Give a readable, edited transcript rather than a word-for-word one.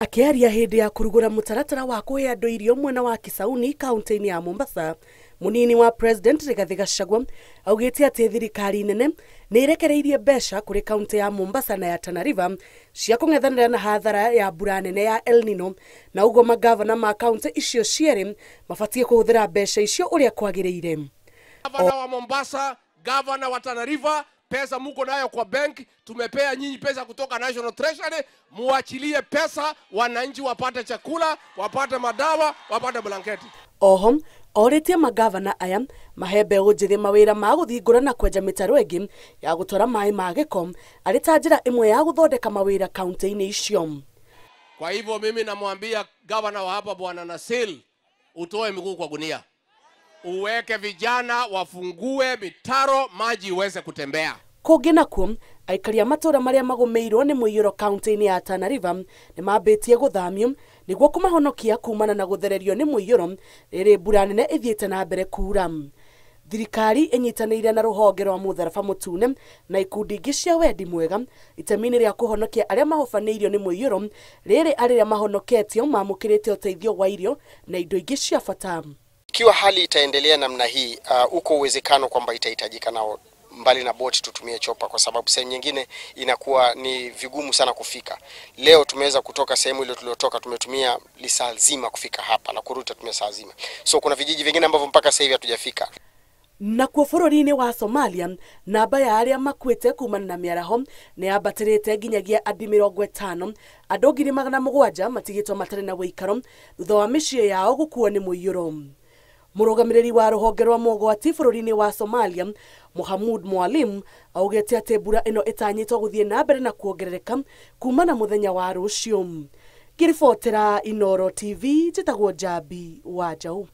Akiaria hindi ya kurugura mutaratara wa kuhe andu irio mwena wa Kisauni kaunti-ini ya Mombasa, munini wa president Rigathi Gachagua augite ati thirikari nene ni irekereirie mbeca kuri kaunti ya Mombasa na ya Tana River cia kung'ethanira na hathara ya mbura nene ya El Nino, na uguo magavana ma kaunti icio cieri mabatie kuhuthira mbeca icio uria kwagiriire. Gavana wa Mombasa, gavana wa Tana River, pesa muko nayo kwa bank, tumepea nyinyi pesa kutoka National Treasury, muachilie pesa, wananchi wapate chakula, wapate madawa, wapate blanketi. Oho, oritie magavana aya mahebe ujithi mawira ma guthingura na kwenja mitaro ingi ya gutwara mai ma giko ari ta njira imwe ya guthondeka mawira kaunti-ini icio. Kwa hivyo mimi namwambia gavana wa hapa Bwana Nasil, utoe miguu kwa gunia. Uweke vijana wafungue mitaro, maji iweze kutembea. Kungi nakuo aikaria matura maria magumeirwo ni muiyuro kaunti-ini ya Tana River ni mambitie guthamio niguo kumahonokia kumana na guthererio ni muiyuro riri mbura nene ithiite na mbere kura. Thirikari inyitanĩire na ruhonge rwa mutharaba mutune na ikundi ingi cia wendi mwega itemi-ini ria kuhonokia aria mahobanĩirio ni muiyuro riri aria mahonoketio mamukirite uteithio wa irio na indo ingi cia bata. Ikiwa hali itaendelea namna hii, uko uwezekano kwamba itahitajika nao mbali na boti tutumie chopa, kwa sababu sehemu nyingine inakuwa ni vigumu sana kufika. Leo tumeweza kutoka sehemu ile tuliotoka, tumetumia lisaa zima kufika hapa na kurudi tutumia saa zima. So kuna vijiji vingine ambavyo mpaka sasa hivi hatujafika. Na kwa bururi-ini wa Somalia namba ya aria makwite kumana na miaraho ni ambatirite nginyagia andi 50, andu 700 matigitwo matari na wikaro thutha wa micii yao gukuo ni muiyuro. Murugamiriri wa ruhonge rwa mogwati bururi-ini wa Somalia Mohamud Mwalim augete ati mbura ino itanyitwo guthie na mbere na kuongerereka kumana muthenya wa rucio. Kiribotera Inoro TV, njitagwo Jabi wa Jau.